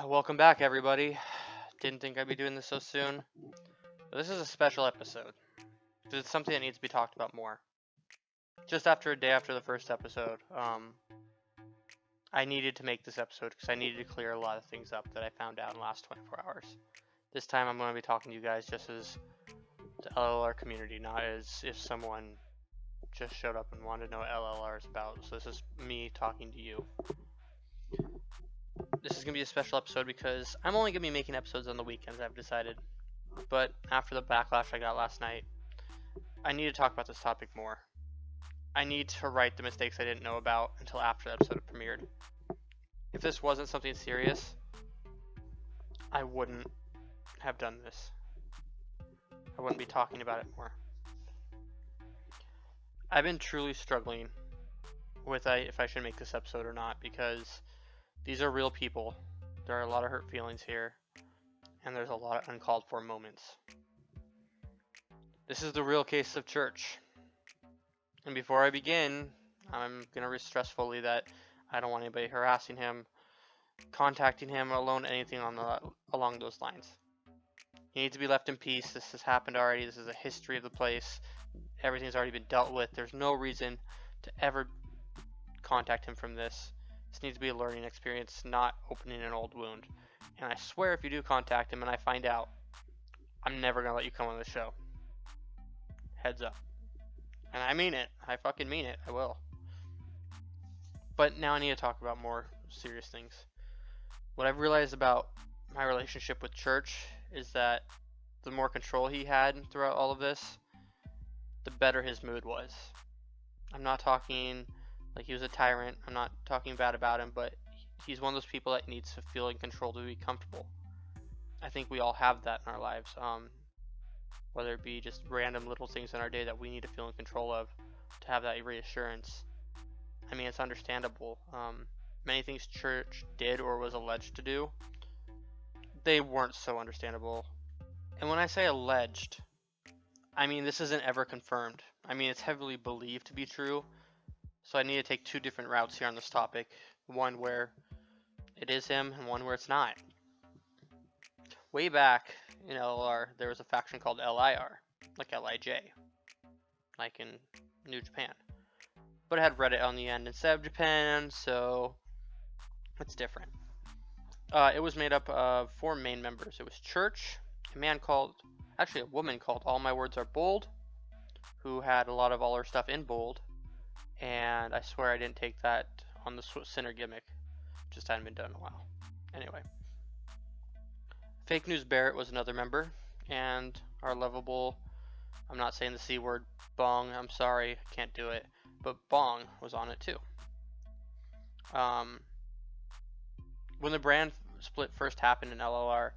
Welcome back, everybody. Didn't think I'd be doing this so soon, but this is a special episode because it's something that needs to be talked about more. Just after a day after the first episode, I needed to make this episode because I needed to clear a lot of things up that I found out in the last 24 hours. This time I'm going to be talking to you guys just as the LLR community, not as if someone just showed up and wanted to know what LLR is about. So this is me talking to you. This is going to be a special episode because I'm only going to be making episodes on the weekends, I've decided. But after the backlash I got last night, I need to talk about this topic more. I need to right the mistakes I didn't know about until after the episode premiered. If this wasn't something serious, I wouldn't have done this. I wouldn't be talking about it more. I've been truly struggling with if I should make this episode or not, because these are real people. There are a lot of hurt feelings here, and there's a lot of uncalled for moments. This is the real case of church. And before I begin, I'm going to stress fully that I don't want anybody harassing him, contacting him, or anything along those lines. He needs to be left in peace. This has happened already. This is a history of the place. Everything's already been dealt with. There's no reason to ever contact him from this. This needs to be a learning experience, not opening an old wound. And I swear if you do contact him and I find out, I'm never going to let you come on the show. Heads up. And I mean it. I fucking mean it. I will. But now I need to talk about more serious things. What I've realized about my relationship with church is that the more control he had throughout all of this, the better his mood was. I'm not talking like he was a tyrant. I'm not talking bad about him, but he's one of those people that needs to feel in control to be comfortable. I think we all have that in our lives. Whether it be just random little things in our day that we need to feel in control of, to have that reassurance. I mean, it's understandable. Many things church did or was alleged to do, they weren't so understandable. And when I say alleged, I mean this isn't ever confirmed. I mean it's heavily believed to be true. So I need to take two different routes here on this topic. One where it is him and one where it's not. Way back in LLR, there was a faction called LIR, like LIJ, like in New Japan. But it had Reddit on the end instead of Japan, so it's different. It was made up of 4 main members. It was Church, a woman called All My Words Are Bold, who had a lot of all her stuff in bold, and I swear I didn't take that on the Sinner gimmick. Just hadn't been done in a while. Anyway. Fake News Barrett was another member, and our lovable, I'm not saying the C word, Bong, I'm sorry, can't do it, but Bong was on it too. When the brand split first happened in LLR,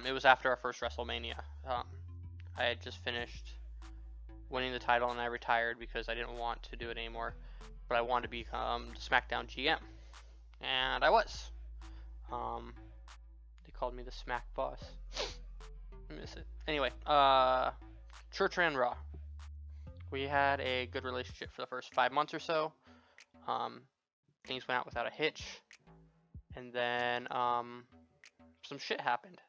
it was after our first WrestleMania. I had just finished winning the title and I retired because I didn't want to do it anymore, but I wanted to become the SmackDown GM, and I was. They called me the Smack Boss. I miss it. Anyway, Church ran Raw. We had a good relationship for the first 5 months or so. Things went out without a hitch, and then some shit happened.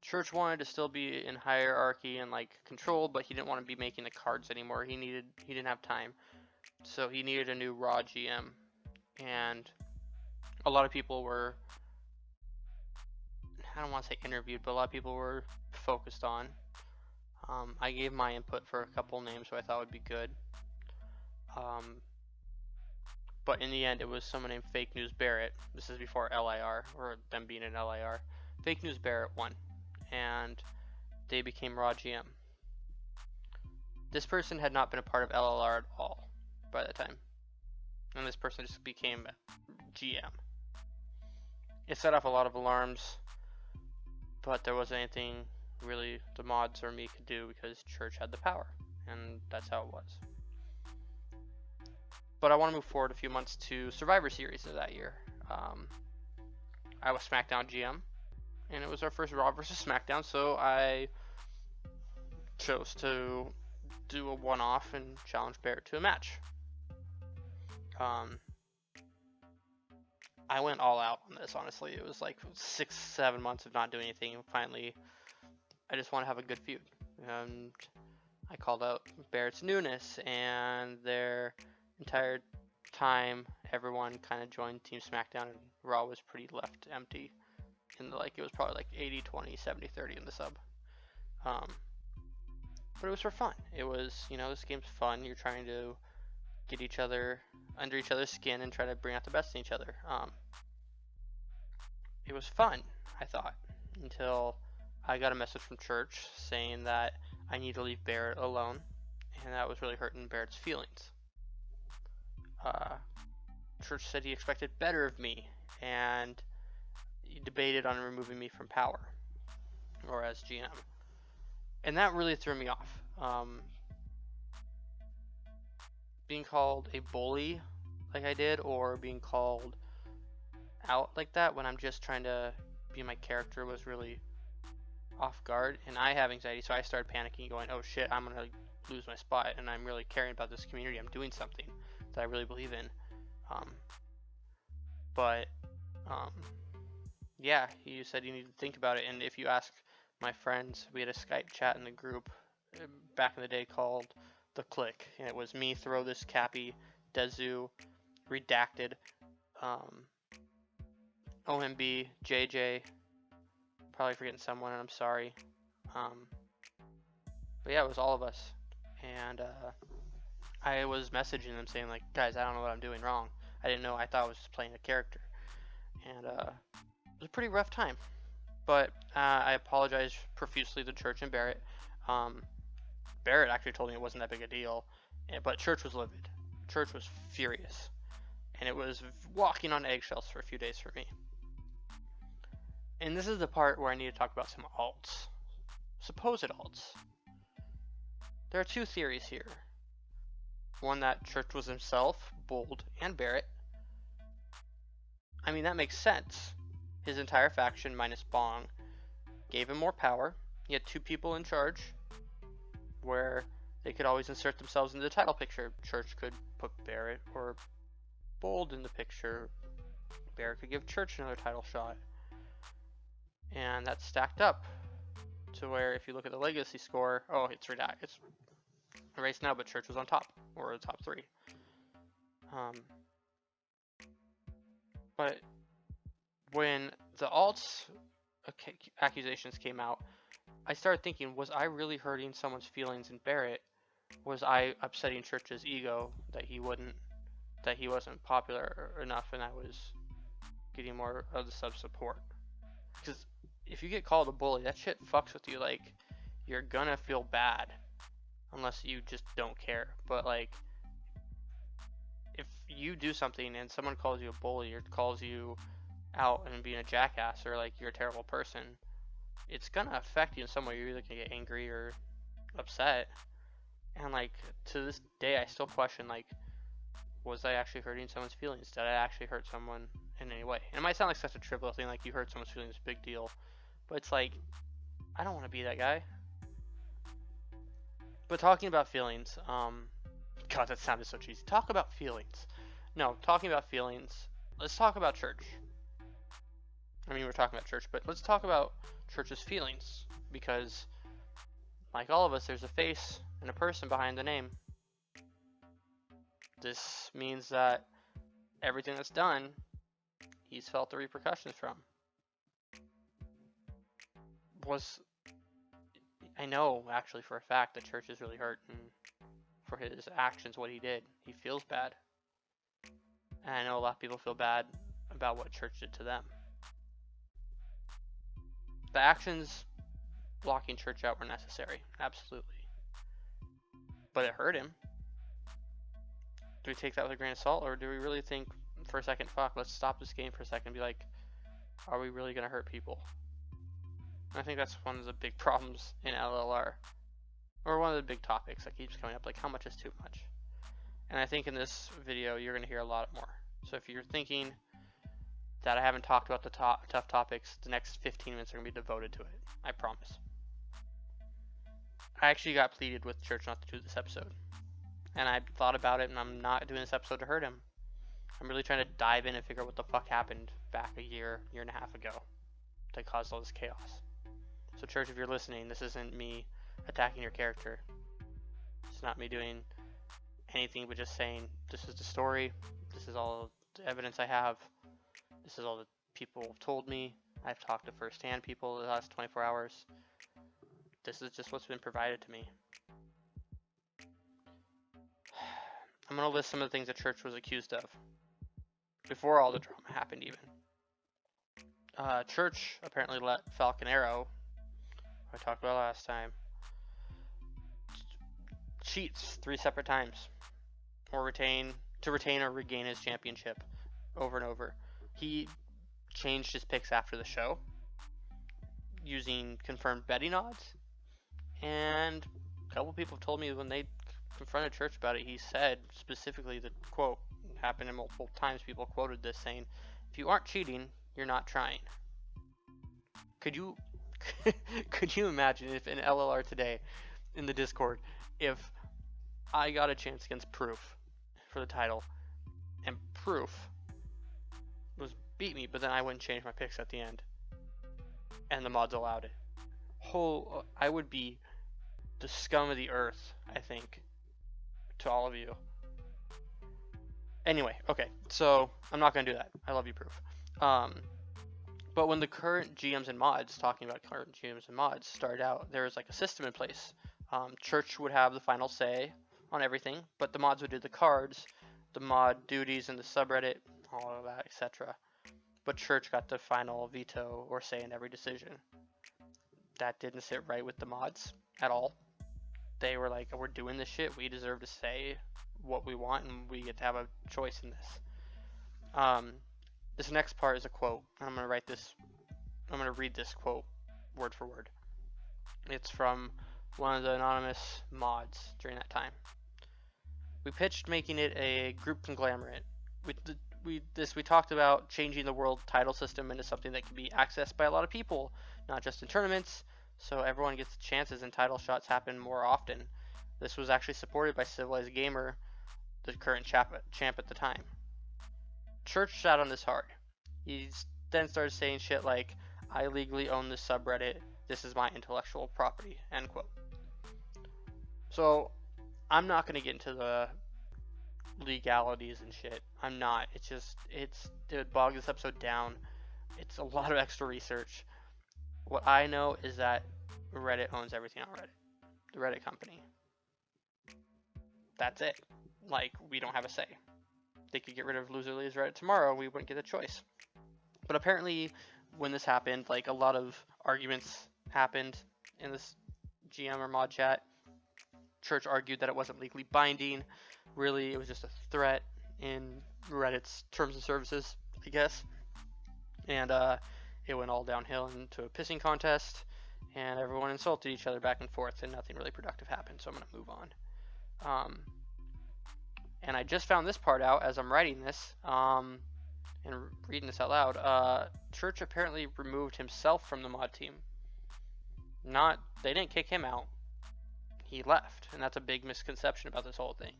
Church wanted to still be in hierarchy and like control, but he didn't want to be making the cards anymore. He didn't have time, so he needed a new Raw GM, and a lot of people were, I don't want to say interviewed, but a lot of people were focused on. I gave my input for a couple names who I thought would be good. But in the end, it was someone named Fake News Barrett. This is before LIR, or them being an LIR. Fake News Barrett won, and they became Raw GM. This person had not been a part of LLR at all by that time, and this person just became GM. It set off a lot of alarms, but there wasn't anything really the mods or me could do because Church had the power, and that's how it was. But I want to move forward a few months to Survivor Series of that year. I was SmackDown GM, and it was our first Raw versus SmackDown, so I chose to do a one-off and challenge Barrett to a match. I went all out on this, honestly. It was like 6-7 months of not doing anything. Finally, I just want to have a good feud. And I called out Barrett's newness, and their entire time, everyone kind of joined Team SmackDown, and Raw was pretty left empty. And it was probably like 80-20, 70-30 in the sub. But it was for fun. It was, this game's fun. You're trying to get each other under each other's skin and try to bring out the best in each other. It was fun, I thought, until I got a message from church saying that I need to leave Barrett alone, and that was really hurting Barrett's feelings. Church said he expected better of me, and he debated on removing me from power, or as GM. And that really threw me off. Being called a bully like I did, or being called out like that when I'm just trying to be my character, was really off guard. And I have anxiety, so I started panicking, going, oh shit, I'm gonna lose my spot, and I'm really caring about this community. I'm doing something that I really believe in. Yeah, you said you need to think about it. And if you ask my friends, we had a Skype chat in the group back in the day called The Click, and it was me, Throw This Cappy, Dezu, Redacted, OMB, JJ, probably forgetting someone, and I'm sorry. But yeah, it was all of us. And I was messaging them saying, like, guys, I don't know what I'm doing wrong. I didn't know. I thought I was just playing a character. And it was a pretty rough time. But I apologized profusely to Church and Barrett. Barrett actually told me it wasn't that big a deal. But Church was livid. Church was furious. And it was walking on eggshells for a few days for me. And this is the part where I need to talk about some alts. Supposed alts. There are two theories here. One, that Church was himself, Bold, and Barrett. I mean, that makes sense. His entire faction, minus Bong, gave him more power. He had two people in charge, where they could always insert themselves into the title picture. Church could put Barrett or Bold in the picture. Barrett could give Church another title shot. And that stacked up to where, if you look at the legacy score, it's redacted. It's erased now, but Church was on top, or the top 3. But when the alts accusations came out, I started thinking, was I really hurting someone's feelings in Barrett? Was I upsetting Church's ego that he wasn't popular enough, and I was getting more of the sub support? Because if you get called a bully, that shit fucks with you. Like, you're gonna feel bad unless you just don't care. But like, if you do something and someone calls you a bully or calls you out and being a jackass, or like you're a terrible person, it's gonna affect you in some way. You're either gonna get angry or upset. And like, to this day, I still question, like, was I actually hurting someone's feelings? Did I actually hurt someone in any way? And it might sound like such a trivial thing, like you hurt someone's feelings, big deal. But it's like, I don't want to be that guy. But talking about feelings, God, that sounded so cheesy. Talk about feelings. No, talking about feelings, let's talk about Church. I mean, we're talking about Church, but let's talk about Church's feelings. Because, like all of us, there's a face and a person behind the name. This means that everything that's done, he's felt the repercussions from. I know, actually, for a fact, that Church is really hurt, and for his actions, what he did, he feels bad. And I know a lot of people feel bad about what Church did to them. The actions blocking Church out were necessary, absolutely. But it hurt him. Do we take that with a grain of salt, or do we really think for a second, fuck, let's stop this game for a second and be like, are we really going to hurt people? And I think that's one of the big problems in LLR, or one of the big topics that keeps coming up, like, how much is too much? And I think in this video, you're going to hear a lot more. So if you're thinking that I haven't talked about the tough topics, the next 15 minutes are going to be devoted to it. I promise. I actually got pleaded with Church not to do this episode. And I thought about it, and I'm not doing this episode to hurt him. I'm really trying to dive in and figure out what the fuck happened back a year and a half ago that caused all this chaos. So church, if you're listening, this isn't me attacking your character. It's not me doing anything but just saying, this is the story, this is all the evidence I have, this is all the people have told me, I've talked to first-hand people the last 24 hours. This is just what's been provided to me. I'm going to list some of the things the church was accused of before all the drama happened even. Church apparently let Falcon Arrow, who I talked about last time, cheats 3 separate times to retain or regain his championship over and over. He changed his picks after the show using confirmed betting odds, and a couple people told me when they confronted Church about it, he said specifically, the quote happened in multiple times, people quoted this saying, if you aren't cheating, you're not trying. Could you imagine if in LLR today in the Discord, if I got a chance against Proof for the title and Proof was beat me, but then I wouldn't change my picks at the end and the mods allowed it, I would be the scum of the earth, I think, to all of you. Anyway, okay, so I'm not gonna do that. I love you, Proof. But when the current GMs and mods, talking about current GMs and mods, started out, there was like a system in place. Church would have the final say on everything, but the mods would do the cards, the mod duties in the subreddit, all of that, etc. But Church got the final veto or say in every decision. That didn't sit right with the mods at all. They were like, we're doing this shit, we deserve to say what we want, and we get to have a choice in this. This next part is a quote. I'm going to read this quote word for word. It's from one of the anonymous mods during that time. We pitched making it a group conglomerate. We talked about changing the world title system into something that can be accessed by a lot of people, not just in tournaments, so everyone gets chances and title shots happen more often. This was actually supported by Civilized Gamer, the current champ at the time. Church sat on this hard. He then started saying shit like, I legally own this subreddit, this is my intellectual property, end quote. So, I'm not going to get into the legalities and shit. I'm not. It bogged this episode down. It's a lot of extra research. What I know is that Reddit owns everything on Reddit. The Reddit company. That's it. Like, we don't have a say. They could get rid of Loser Leaves Reddit tomorrow, we wouldn't get a choice. But apparently, when this happened, like, a lot of arguments happened in this GM or mod chat. Church argued that it wasn't legally binding. Really, it was just a threat in Reddit's terms and services, I guess. And it went all downhill into a pissing contest, and everyone insulted each other back and forth, and nothing really productive happened, so I'm going to move on. And I just found this part out as I'm writing this, and reading this out loud. Church apparently removed himself from the mod team. They didn't kick him out. He left, and that's a big misconception about this whole thing.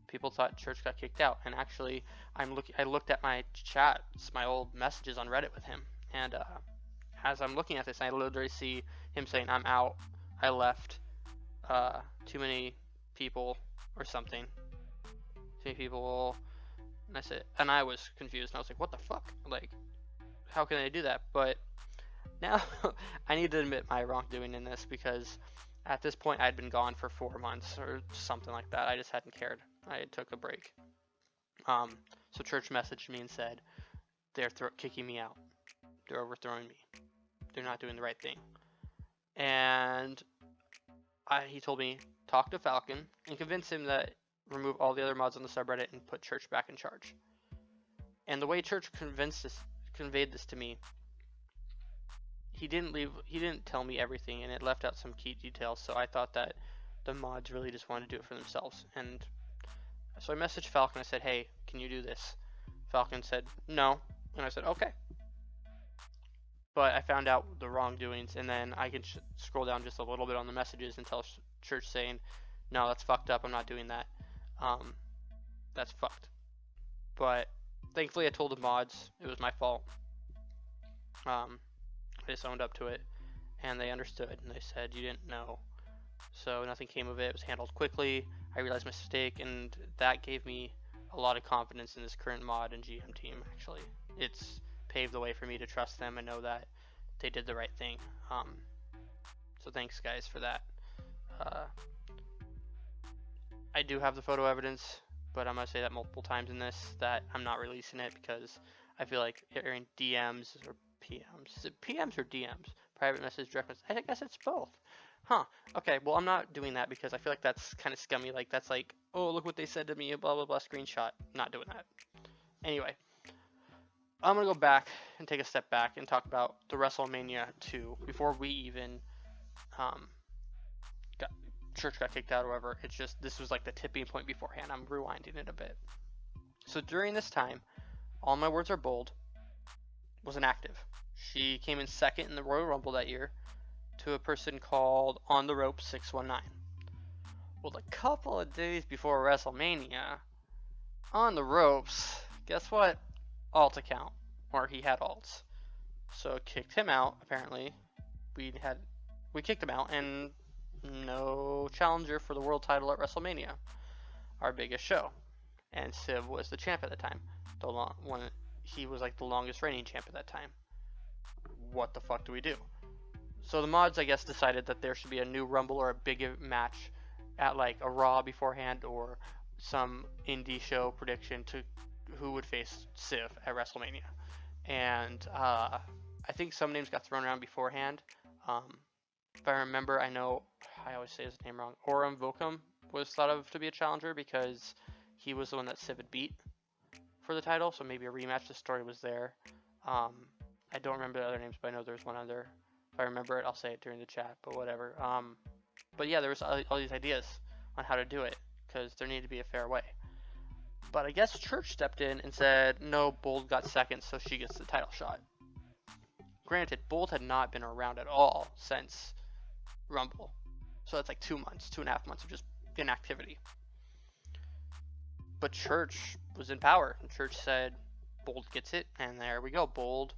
People thought Church got kicked out, and actually, I looked at my chats, my old messages on Reddit with him, and as I'm looking at this, I literally see him saying, I'm out, I left, too many people, or something. Too many people, and I was confused, and I was like, what the fuck? Like, how can they do that? But now, I need to admit my wrongdoing in this, because at this point, I'd been gone for 4 months, or something like that. I just hadn't cared. I took a break. So Church messaged me and said, they're kicking me out. They're overthrowing me. They're not doing the right thing. And he told me, talk to Falcon and convince him that remove all the other mods on the subreddit and put Church back in charge. And the way Church conveyed this to me, he didn't tell me everything, and it left out some key details, so I thought that the mods really just wanted to do it for themselves. And so I messaged Falcon, I said, hey, can you do this? Falcon said, no, and I said, okay. But I found out the wrongdoings, and then I can scroll down just a little bit on the messages and tell Church saying, no, that's fucked up, I'm not doing that. That's fucked. But thankfully I told the mods it was my fault. I just owned up to it, and they understood, and they said you didn't know. So nothing came of it. It was handled quickly. I realized my mistake, and that gave me a lot of confidence in this current mod and GM team, actually. It's paved the way for me to trust them and know that they did the right thing. So thanks, guys, for that. I do have the photo evidence, but I'm going to say that multiple times in this, that I'm not releasing it because I feel like in DMs or PMs. Is it PMs or DMs? Private message, direct message. I guess it's both. Huh. Okay, well, I'm not doing that because I feel like that's kind of scummy. Like, that's like, oh, look what they said to me, blah, blah, blah, screenshot. Not doing that. Anyway, I'm going to go back and take a step back and talk about the WrestleMania 2 before we even Church got kicked out or whatever. It's just, this was like the tipping point beforehand. I'm rewinding it a bit. So during this time, All My Words Are Bold was inactive. She came in second in the Royal Rumble that year to a person called On the Rope 619. Well, a couple of days before WrestleMania, On the Ropes, guess what? Alt account, or he had alts. So kicked him out, apparently. We kicked him out, and no challenger for the world title at WrestleMania, our biggest show. And Civ was the champ at the time. He was like the longest reigning champ at that time. What the fuck do we do? So the mods, I guess, decided that there should be a new Rumble or a big match at like a Raw beforehand or some indie show prediction to who would face Civ at WrestleMania. And I think some names got thrown around beforehand. If I remember, I always say his name wrong. Orem Vokum was thought of to be a challenger because he was the one that Civ had beat for the title, so maybe a rematch. The story was there. I don't remember the other names, but I know there's one other. If I remember it, I'll say it during the chat, but whatever. But yeah, there was all these ideas on how to do it because there needed to be a fair way. But I guess Church stepped in and said, no, Bold got second, so she gets the title shot. Granted, Bold had not been around at all since Rumble. So that's like 2.5 months of just inactivity. But Church was in power, and Church said, Bold gets it, and there we go. Bold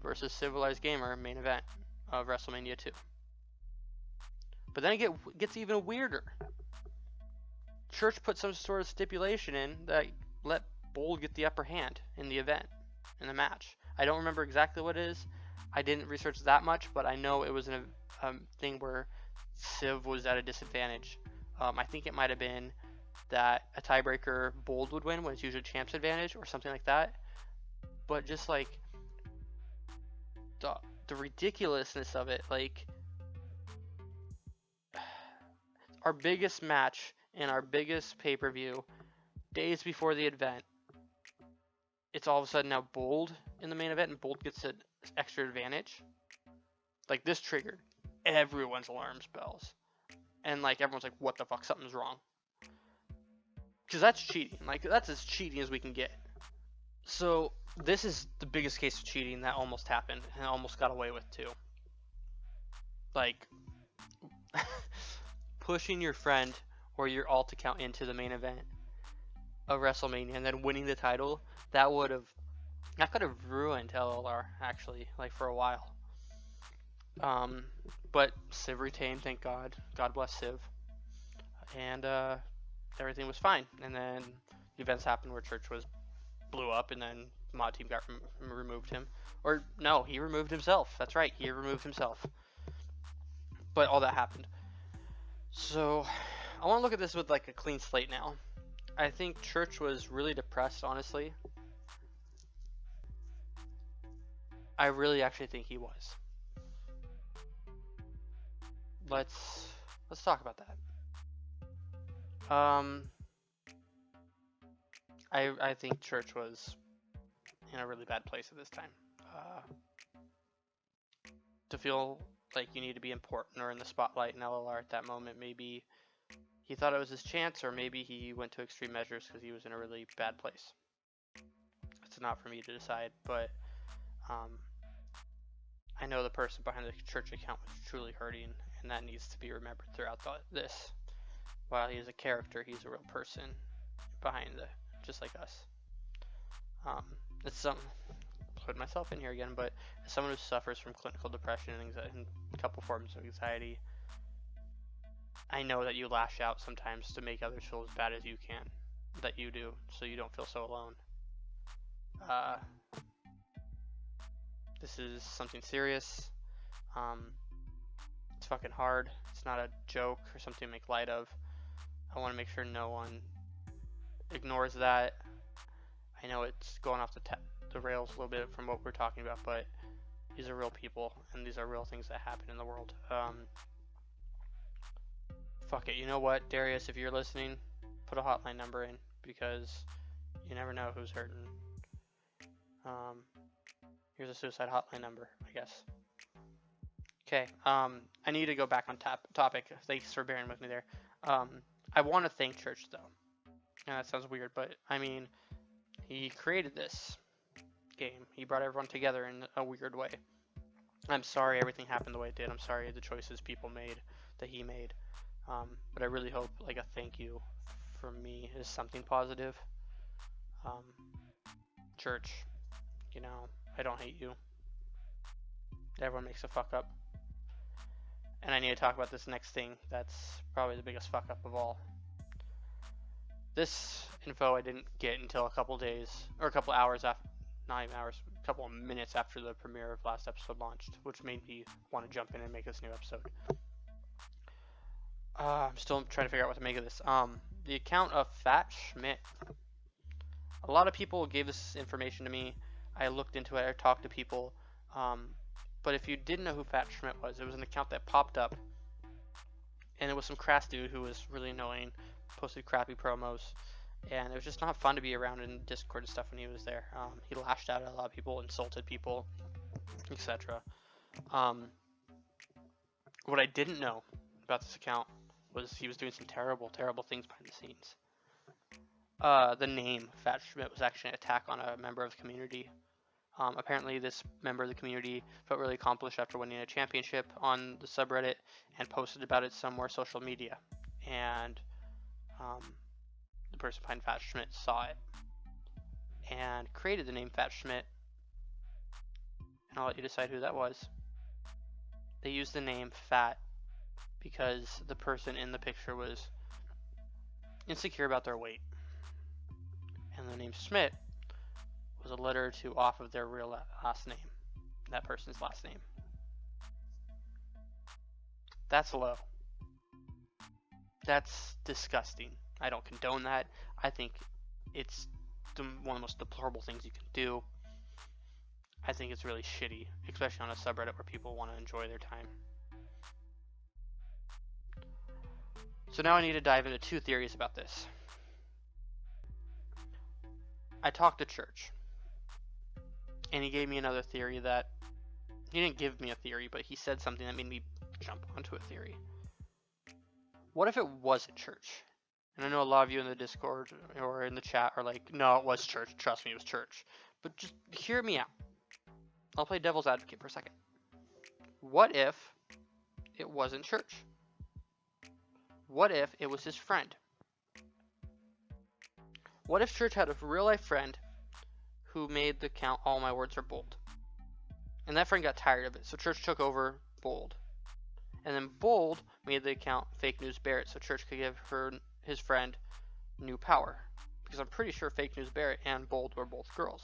versus Civilized Gamer main event of WrestleMania 2. But then it gets even weirder. Church put some sort of stipulation in that let Bold get the upper hand in the event, in the match. I don't remember exactly what it is. I didn't research that much, but I know it was a thing where Civ was at a disadvantage. I think it might have been that a tiebreaker Bold would win when it's usually champ's advantage or something like that. But just like the ridiculousness of it, like our biggest match and our biggest pay-per-view days before the event, it's all of a sudden now Bold in the main event and Bold gets an extra advantage. Like, this triggered everyone's alarm bells, and like everyone's like, what the fuck, something's wrong, because that's cheating. Like, that's as cheating as we can get. So this is the biggest case of cheating that almost happened and almost got away with too. Like, pushing your friend or your alt account into the main event of WrestleMania and then winning the title, that could have ruined LLR, actually, like, for a while. But Civ retained, thank God. God bless Civ. And everything was fine. And then the events happened where Church blew up, and then mod team removed him. Or no, he removed himself. That's right, he removed himself. But all that happened. So I want to look at this with like a clean slate now. I think Church was really depressed, honestly. I really actually think he was. Let's talk about that. I think Church was in a really bad place at this time. To feel like you need to be important or in the spotlight in LLR at that moment, maybe he thought it was his chance, or maybe he went to extreme measures because he was in a really bad place. It's not for me to decide, but I know the person behind the Church account was truly hurting, and that needs to be remembered throughout this. While he is a character, he's a real person behind just like us. It's some put myself in here again, but as someone who suffers from clinical depression and a couple forms of anxiety, I know that you lash out sometimes to make others feel as bad as you can, that you do, so you don't feel so alone. This is something serious. It's fucking hard. It's not a joke or something to make light of. I want to make sure no one ignores that. I know it's going off the rails a little bit from what we're talking about, but these are real people, and these are real things that happen in the world. Fuck it. You know what, Darius, if you're listening, put a hotline number in, because you never know who's hurting. Here's a suicide hotline number, I guess. Okay, I need to go back on topic. Thanks for bearing with me there. I want to thank Church, though. And that sounds weird, but, I mean, he created this game. He brought everyone together in a weird way. I'm sorry everything happened the way it did. I'm sorry the choices people made, that he made. But I really hope, like, a thank you from me is something positive. Church, you know, I don't hate you. Everyone makes a fuck up. And I need to talk about this next thing that's probably the biggest fuck up of all. This info I didn't get until a couple days, or a couple hours after, not even hours, a couple of minutes after the premiere of last episode launched, which made me want to jump in and make this new episode. I'm still trying to figure out what to make of this. The account of Fat Schmidt. A lot of people gave this information to me. I looked into it, I talked to people. But if you didn't know who Fat Schmidt was, it was an account that popped up. And it was some crass dude who was really annoying, posted crappy promos. And it was just not fun to be around in Discord and stuff when he was there. He lashed out at a lot of people, insulted people, etc. What I didn't know about this account was he was doing some terrible, terrible things behind the scenes. The name Fat Schmidt was actually an attack on a member of the community. Apparently this member of the community felt really accomplished after winning a championship on the subreddit and posted about it somewhere social media. And the person behind Fat Schmidt saw it and created the name Fat Schmidt. And I'll let you decide who that was. They used the name Fat because the person in the picture was insecure about their weight. And the name Schmidt was a letter or two off of their real last name, that person's last name. That's low. That's disgusting. I don't condone that. I think it's one of the most deplorable things you can do. I think it's really shitty, especially on a subreddit where people want to enjoy their time. So now I need to dive into two theories about this. I talked to Church, and he gave me another theory that, he didn't give me a theory, but he said something that made me jump onto a theory. What if it wasn't Church? And I know a lot of you in the Discord or in the chat are like, no, it was Church, trust me, it was Church. But just hear me out. I'll play devil's advocate for a second. What if it wasn't Church? What if it was his friend? What if Church had a real life friend who made the account All My Words Are Bold? And that friend got tired of it, so Church took over Bold. And then Bold made the account Fake News Barrett, so Church could give his friend new power. Because I'm pretty sure Fake News Barrett and Bold were both girls.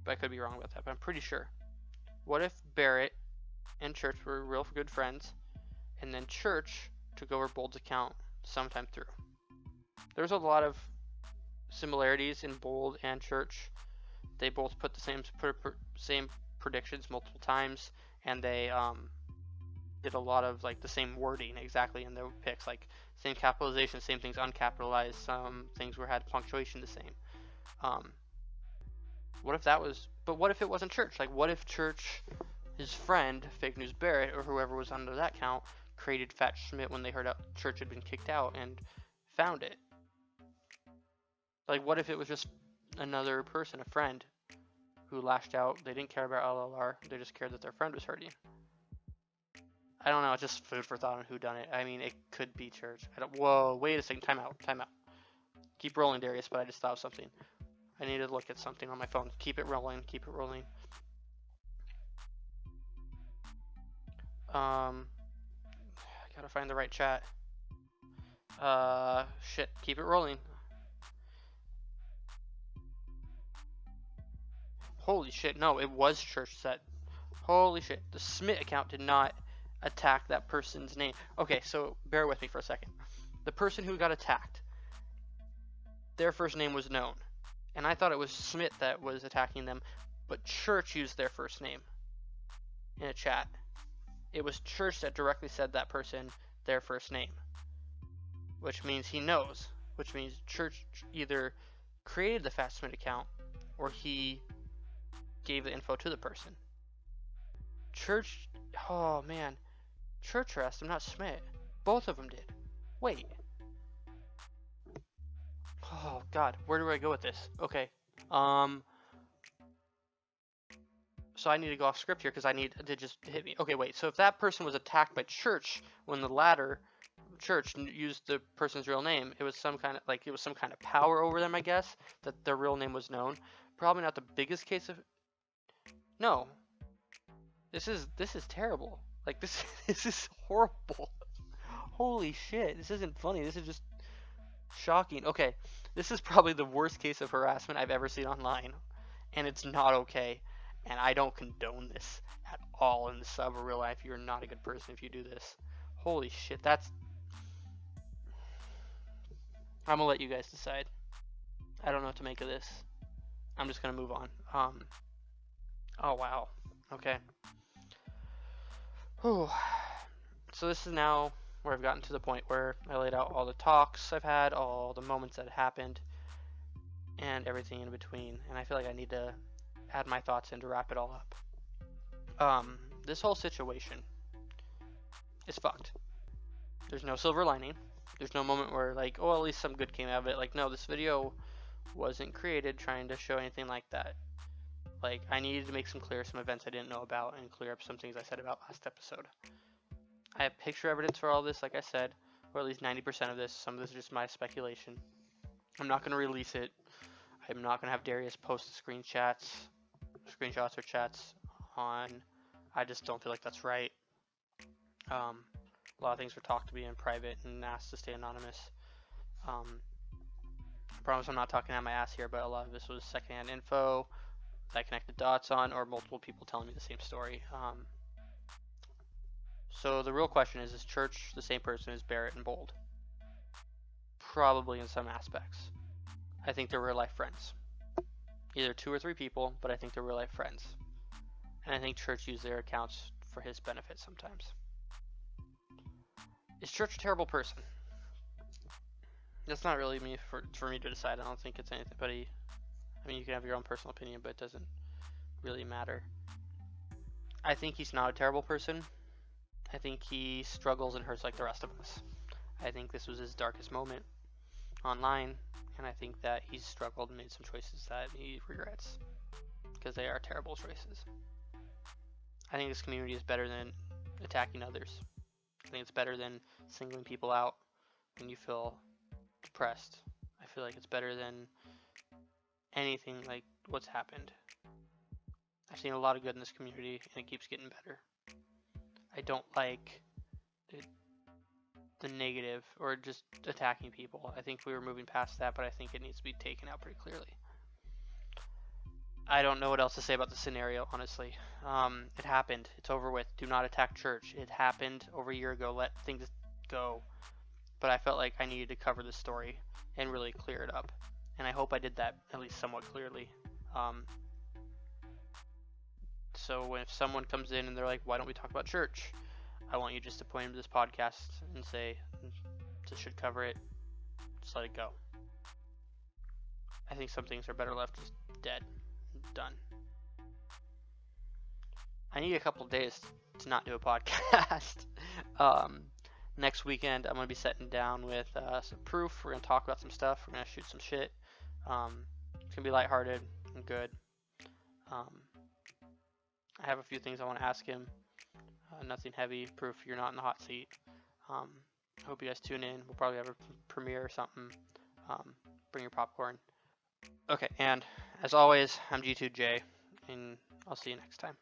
But I could be wrong about that, but I'm pretty sure. What if Barrett and Church were real good friends, and then Church took over Bold's account sometime through? There's a lot of similarities in Bold and Church. They both put the same predictions multiple times, and they did a lot of like the same wording exactly in their picks, like same capitalization, same things uncapitalized, some things had punctuation the same. What if that was? But what if it wasn't Church? Like, what if Church, his friend Fake News Barrett or whoever was under that account, created Fat Schmidt when they heard out Church had been kicked out and found it? Like, what if it was just another person, a friend, who lashed out? They didn't care about LLR. They just cared that their friend was hurting. I don't know. It's just food for thought on who done it. I mean, it could be Church. Whoa, wait a second. Time out. Keep rolling, Darius, but I just thought of something. I need to look at something on my phone. Keep it rolling. I gotta find the right chat. Shit. Keep it rolling. Holy shit. No, it was church that. Holy shit. The Smith account did not attack that person's name. Okay, so bear with me for a second. The person who got attacked, their first name was known. And I thought it was Smith that was attacking them, but Church used their first name in a chat. It was Church that directly said that person their first name, which means he knows, which means Church either created the Fat Smith account or he gave the info to the person. Church, oh man, Church harassed him, not Smith. Both of them did. Wait. Oh god, where do I go with this? Okay. So I need to go off script here because I need to just hit me. Okay, wait. So if that person was attacked by Church when the latter Church used the person's real name, it was some kind of power over them, I guess, that their real name was known. Probably not the biggest case of. No. This is terrible. Like this is horrible. Holy shit. This isn't funny. This is just shocking. Okay. This is probably the worst case of harassment I've ever seen online, and it's not okay. And I don't condone this at all in the sub or real life. You're not a good person if you do this. Holy shit, that's. I'm gonna let you guys decide. I don't know what to make of this. I'm just gonna move on. Oh wow. Okay. Whew. So this is now where I've gotten to the point where I laid out all the talks I've had, all the moments that happened, and everything in between. And I feel like I need to add my thoughts in to wrap it all up. This whole situation is fucked. There's no silver lining. There's no moment where like, oh, at least some good came out of it. Like, no, this video wasn't created trying to show anything like that. Like, I needed to make some events I didn't know about and clear up some things I said about last episode. I have picture evidence for all this, like I said, or at least 90% of this. Some of this is just my speculation. I'm not going to release it. I'm not going to have Darius post screenshots or chats on. I just don't feel like that's right. A lot of things were talked to be in private and asked to stay anonymous. I promise I'm not talking out my ass here, but a lot of this was secondhand info that I connected dots on, or multiple people telling me the same story. So the real question is Church the same person as Barrett and Bold? Probably in some aspects. I think they're real life friends. Either 2 or 3 people, but I think they're real life friends. And I think Church used their accounts for his benefit sometimes. Is Church a terrible person? That's not really for me to decide. I don't think it's anybody. I mean, you can have your own personal opinion, but it doesn't really matter. I think he's not a terrible person. I think he struggles and hurts like the rest of us. I think this was his darkest moment online, and I think that he's struggled and made some choices that he regrets because they are terrible choices. I think this community is better than attacking others. I think it's better than singling people out when you feel depressed. I feel like it's better than anything like what's happened. I've seen a lot of good in this community, and it keeps getting better. I don't like the negative or just attacking people. I think we were moving past that, but I think it needs to be taken out pretty clearly. I don't know what else to say about the scenario, honestly. It happened. It's over with. Do not attack Church. It happened over a year ago. Let things go. But I felt like I needed to cover this story and really clear it up. And I hope I did that at least somewhat clearly. So if someone comes in and they're like, why don't we talk about Church? I want you just to point them to this podcast and say, this should cover it. Just let it go. I think some things are better left just dead. Done. I need a couple days to not do a podcast. Next weekend, I'm going to be sitting down with some proof. We're going to talk about some stuff. We're going to shoot some shit. It's going to be lighthearted and good. I have a few things I want to ask him. Nothing heavy. Proof you're not in the hot seat. Hope you guys tune in. We'll probably have a premiere or something. Bring your popcorn. Okay, and as always, I'm G2J, and I'll see you next time.